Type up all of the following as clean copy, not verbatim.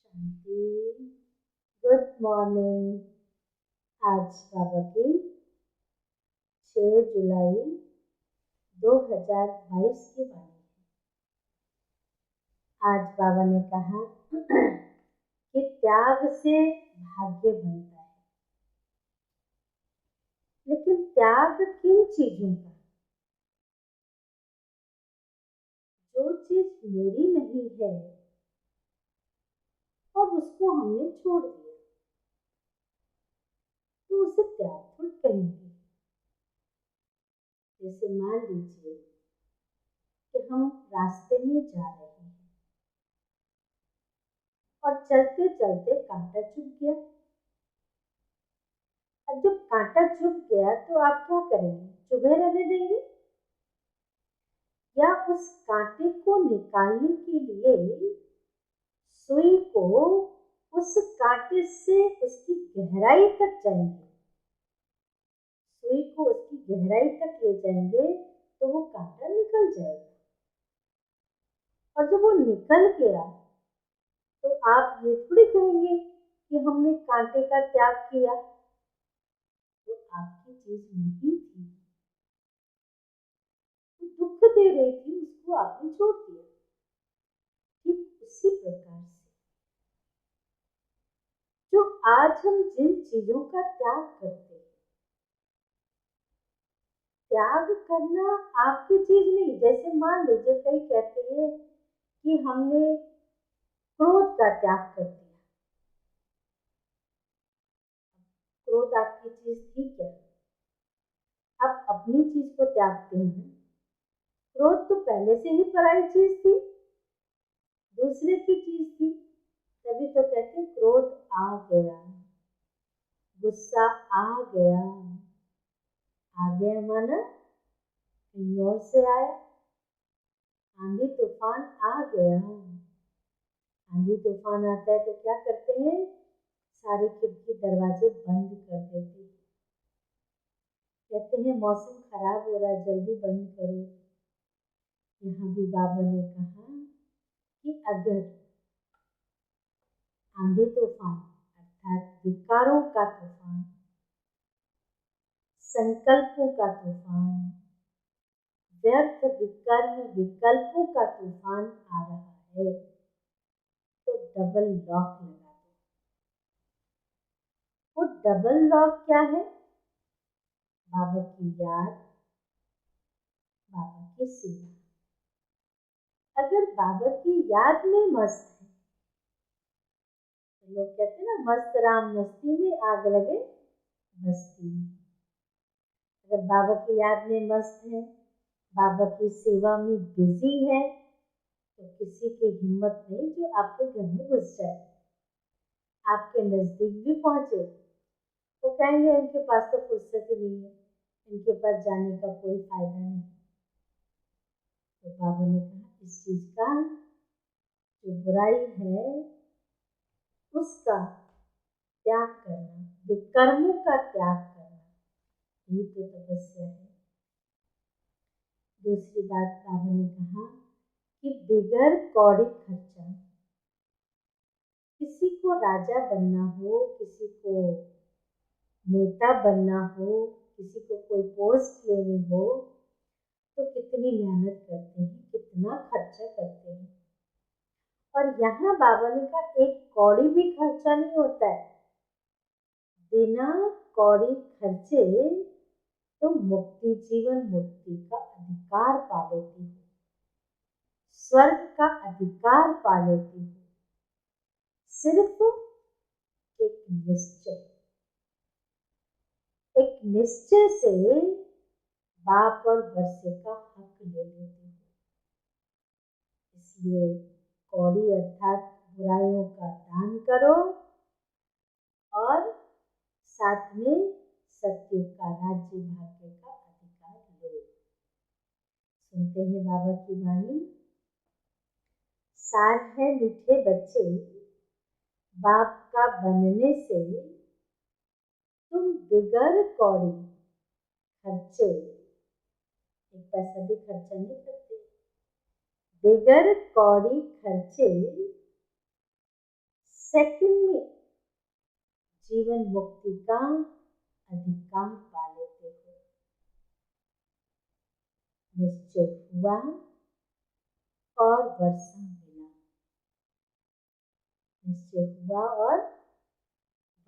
शांति। Good morning. आज बाबा की 6 जुलाई 2022 की वाणी है। आज बाबा ने कहा कि त्याग से भाग्य बनता है, लेकिन त्याग किन चीजों का? जो चीज मेरी नहीं है और उसको हमने छोड़ दिया तो उसे त्याग थोड़ी कहेंगे। जैसे मान लीजिए कि हम रास्ते में जा रहे हैं और चलते चलते कांटा चुभ गया। अब जब कांटा चुभ गया तो आप क्या करेंगे? चुभे रहने देंगे या उस कांटे को निकालने के लिए सुई को उस कांटे से उसकी गहराई तक जाएंगे? सुई को उसकी गहराई तक ले जाएंगे तो वो कांटा निकल जाएगा। और जब वो निकल गया तो आप ये थोड़ी कहेंगे कि हमने कांटे का त्याग किया। वो आपकी चीज नहीं थी, दुख दे रही थी, उसको आपने छोड़ दिया। ठीक उसी प्रकार से जो आज हम जिन चीजों का त्याग करते हैं, त्याग करना आपकी चीज नहीं। जैसे मान लीजिए कई कहते हैं कि हमने क्रोध का त्याग कर दिया। क्रोध आपकी चीज थी क्या? आप अपनी चीज को त्यागते हैं। क्रोध तो पहले से ही पराई चीज थी, दूसरे की चीज थी। तभी तो कहते क्रोध आ गया, गुस्सा आ गया। आ गया माना कहीं और से आया। आंधी तूफान आ गया। आंधी तूफान आता है तो क्या करते हैं? सारे खिड़की दरवाजे बंद कर देते हैं। कहते हैं मौसम खराब हो रहा है, जल्दी बंद करो। यहाँ भी बाबा ने कहा कि अगर आंधी तूफान अर्थात विकारों का तूफान, संकल्पों का तूफान, व्यर्थ विकर्म विकल्पों का तूफान आ रहा है तो डबल लॉक लगा दो। वो डबल लॉक क्या है? बाबा की याद, बाबा की सेवा। अगर बाबा की याद में मस्त है तो लोग कहते हैं ना, मस्त राम मस्ती में आग लगे बस्ती में। अगर बाबा की याद में मस्त है, बाबा की सेवा में बिजी है, तो किसी की हिम्मत नहीं जो आपके घर में घुस जाए, आपके नजदीक भी पहुंचे तो कहेंगे इनके पास तो फुर्सत ही नहीं है, इनके पास जाने का कोई फायदा नहीं। तो बाबा ने कहा इस चीज का, जो बुराई है उसका त्याग करना, विकर्मों का त्याग करना, यही तो तपस्या है। दूसरी बात बाबा ने कहा कि बिगर कौड़ी खर्चा, किसी को राजा बनना हो, किसी को नेता बनना हो, किसी को कोई पोस्ट लेनी हो तो कितनी मेहनत करते हैं, कितना खर्चा करते हैं। और यहाँ बाबा ने कहा एक कौड़ी भी खर्चा नहीं होता है। बिना कौड़ी खर्चे तो मुक्ति, जीवन मुक्ति का अधिकार पा लेती हूँ, स्वर्ग का अधिकार पा लेती हूँ। सिर्फ एक निश्चय, एक निश्चय से बाप और वर्षे का हक ले लेती हूँ। इसलिए कौड़ी अर्थात बुराइयों का दान करो और साथ में सत्य का, राज्य भाग्य का अधिकार लो। सुनते हैं बाबा की वाणी। सार है मीठे बच्चे, बाप का बनने से तुम बिगर कौड़ी खर्चे, एक पैसा भी खर्चा नहीं करते, बिगर कौड़ी खर्चे सेकंड में जीवन मुक्ति का अधिकार पा लेते हो। निश्चय हुआ और वर्षा मिला, निश्चय हुआ और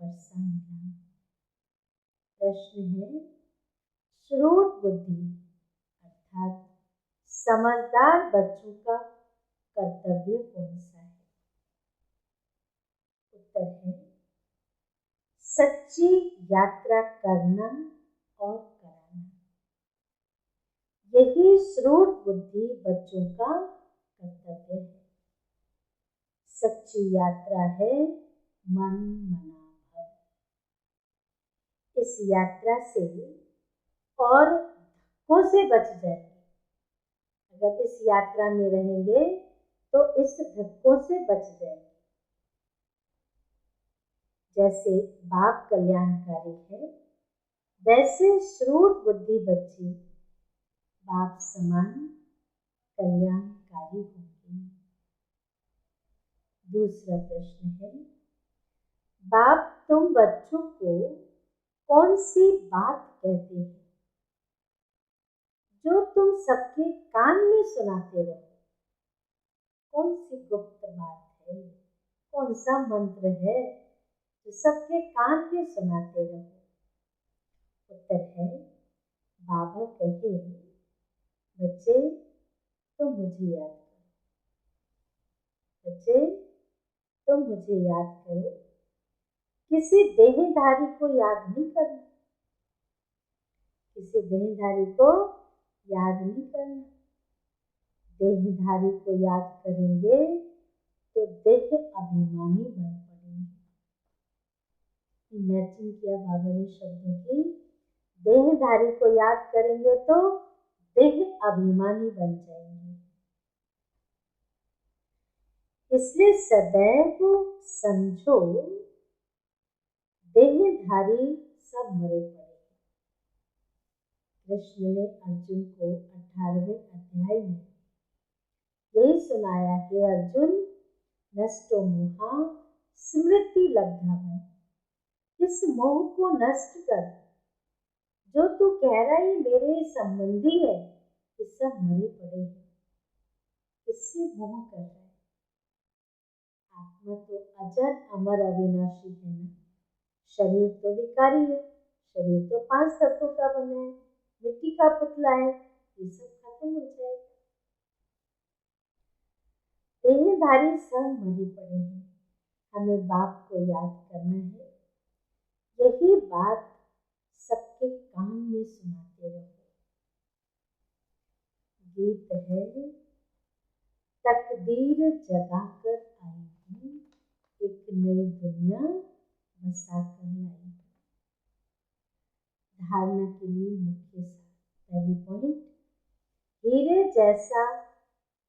वर्षा मिला। प्रश्न है, श्रूड बुद्धि अर्थात समझदार बच्चों का कर्तव्य कौन सा है? उत्तर है, सच्ची यात्रा करना और कराना। यही श्रूड बुद्धि बच्चों का कर्तव्य है। सच्ची यात्रा है मन मना भव। इस यात्रा से और धक्कों से बच जाएंगे। अगर इस यात्रा में रहेंगे तो इस धक्कों से बच जाएंगे। जैसे बाप कल्याणकारी है, वैसे श्रूड बुद्धि बच्चे बाप समान कल्याणकारी होंगे। दूसरा प्रश्न है, बाप तुम बच्चों को कौन सी बात कहते हैं जो तुम सबके कान में सुनाते रहो? कौन सी गुप्त बात है, कौन सा मंत्र है जो सबके कान में सुनाते रहो? उत्तर है, बाबा कहे, बच्चे तुम मुझे याद करो, बच्चे तुम मुझे याद करो। किसी देहधारी को याद नहीं करना, किसी देहधारी को याद नहीं करना। देहधारी को याद करेंगे तो देह अभिमानी बन पड़ेंगे। इमेजिन किया बाबा ने शब्दों की, देहधारी को याद करेंगे तो देह अभिमानी बन जाएंगे। इसलिए सदैव समझो, देहधारी सब मरे पड़े। कृष्ण ने अर्जुन को 18वें अध्याय में यही सुनाया कि अर्जुन, नष्टो मोहा स्मृति लब्धावन। इस मोह को नष्ट कर। जो तू कह रहा है मेरे संबंधी है, ये सब मरे पड़े हैं। किससे मोह कर रहा है? आत्मा तो अजर अमर अविनाशी है ना। शरीर तो विकारी है, शरीर तो 5 तत्वों का बना है, मिट्टी का पुतला है, ये सब खत्म हो जाएगा। देहधारी सब मरे पड़े हैं। हमें बाप को याद करना है। यही बात सबके कान में सुनाते रहो। गीत है, तकदीर जगाकर आई हूँ, एक नई दुनिया बसा कर लाई हूँ। धारणा के लिए मुख्य पहली पॉइंट, हीरे जैसा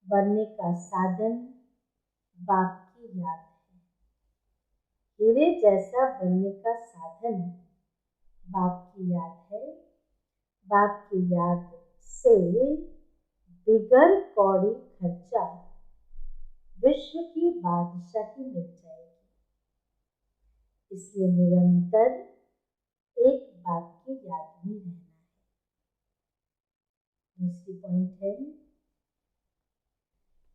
बनने का साधन बाप की याद है। हीरे जैसा बनने का साधन बाप की याद है। बाप की याद से बिगर कौड़ी खर्चा विश्व की बादशाही मिल जाएगी। इसलिए निरंतर एक बाप की याद में रहना है। दूसरी पॉइंट है,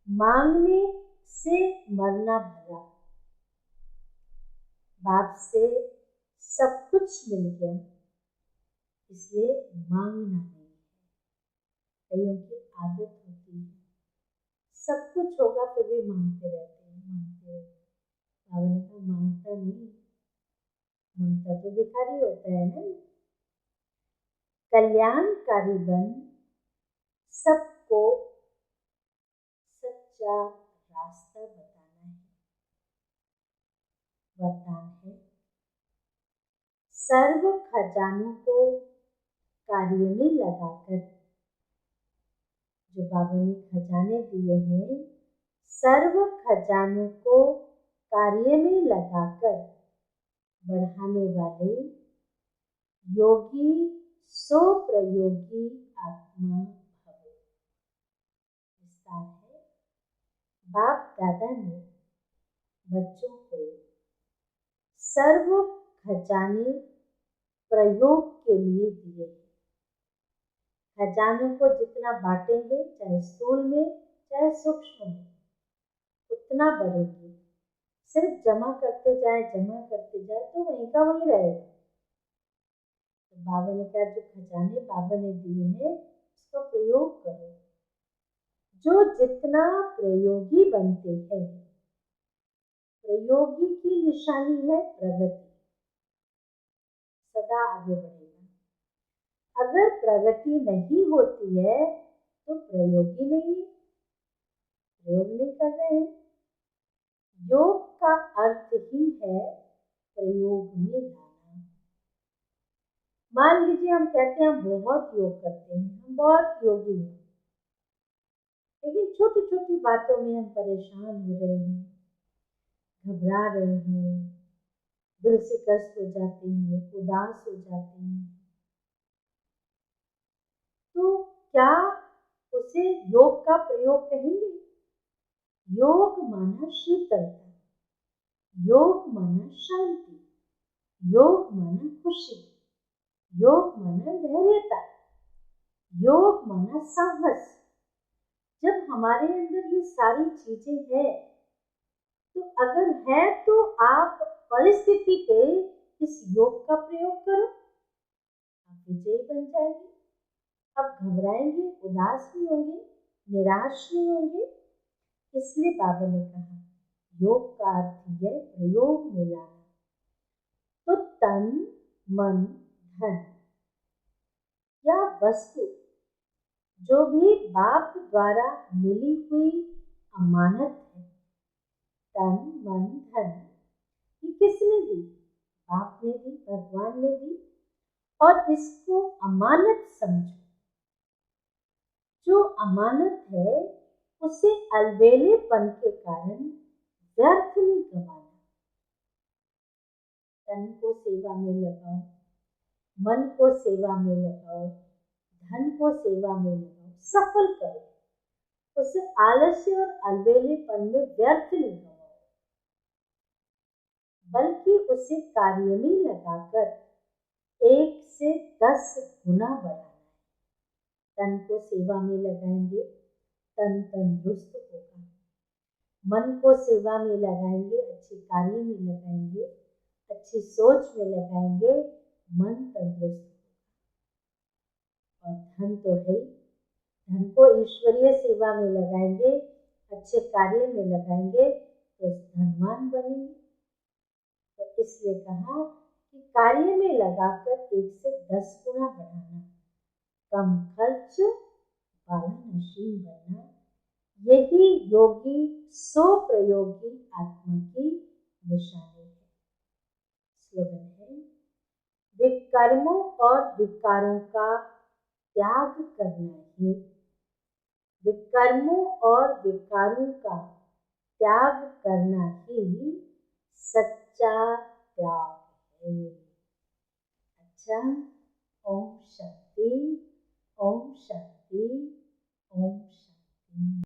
मांगने से मरना भला। बाप से सब कुछ मिल गया, इसलिए मांगना नहीं है। कईयों की आदत होती है, सब कुछ होगा फिर भी मांगते रहते हैं, मांगते रहते हैं। बाबा ने कहा, मांगता नहीं, मांगता तो भिखारी होता है ना। कल्याणकारी बन सबको सच्चा रास्ता बताना है। वरदान है, सर्व खजानों को कार्य में लगाकर, जो बाबा ने खजाने दिए हैं, सर्व खजानों को कार्य में लगाकर बढ़ाने वाले योगी सो प्रयोगी आत्मा भव। विस्तार है, बाप दादा ने बच्चों को सर्व खजाने प्रयोग के लिए दिए हैं। खजानों को जितना बांटेंगे, चाहे स्थूल में चाहे सूक्ष्म में, उतना बढ़ेंगे। सिर्फ जमा करते जाए तो वहीं का वहीं रहेगा। तो बाबा ने कहा जो खजाने बाबा ने दिए हैं उसका प्रयोग करो। जो जितना प्रयोगी बनते हैं, प्रयोगी की निशानी है प्रगति, सदा आगे बढ़ेगा। अगर प्रगति नहीं होती है तो प्रयोगी नहीं, प्रयोग नहीं कर रहे हैं। योग का अर्थ ही है प्रयोग में लाना। मान लीजिए हम कहते हैं हम बहुत योग करते हैं, हम बहुत योगी हैं, लेकिन छोटी छोटी बातों में हम परेशान हो रहे हैं, घबरा रहे हैं, दिल से कष्ट हो जाते हैं, उदास हो जाते हैं, तो क्या उसे योग का प्रयोग कहेंगे? योग माना शीतलता, योग माना शांति, योग माना खुशी, योग माना धैर्यता, योग माना साहस। जब हमारे अंदर ये सारी चीजें हैं, तो अगर है तो आप परिस्थिति पे इस योग का प्रयोग करो, आप विजयी बन जाएंगे। अब घबराएंगे, उदास नहीं होंगे, निराश नहीं होंगे। इसलिए बाबा ने कहा योग का अर्थ है प्रयोग में लाना। तो तन मन धन या वस्तु जो भी बाप द्वारा मिली हुई अमानत है, तन मन धन, ये किसने दी? बाप ने दी, भगवान ने दी। और इसको अमानत समझो। जो अमानत है उसे अलबेलेपन के कारण व्यर्थ नहीं गंवाना। तन को सेवा में लगाओ, मन को सेवा में लगाओ, धन को सेवा में लगाओ, सफल करो। उसे आलस्य और अलबेलेपन में व्यर्थ नहीं गंवाओ, बल्कि उसे कार्य में लगाकर 1 से 10 गुना बढ़ाना है। तन को सेवा में लगाएंगे, तन तंदुरुस्त होगा। मन को सेवा में लगाएंगे, अच्छे कार्य में लगाएंगे, अच्छी सोच में लगाएंगे, मन तंदुरुस्त होगा। और धन तो है ही, धन को ईश्वरीय सेवा में लगाएंगे, अच्छे कार्य में लगाएंगे तो धनवान बनेंगे। तो इसलिए कहा कि कार्य में लगाकर 1 से 10 गुना बढ़ाना, कम खर्च वाला नशीन बनना, यही योगी स्वप्रयोगी आत्मा की निशानी है। स्लोगन है विकर्मों और विकारों का त्याग करना ही, विकर्मों और विकारों का त्याग करना ही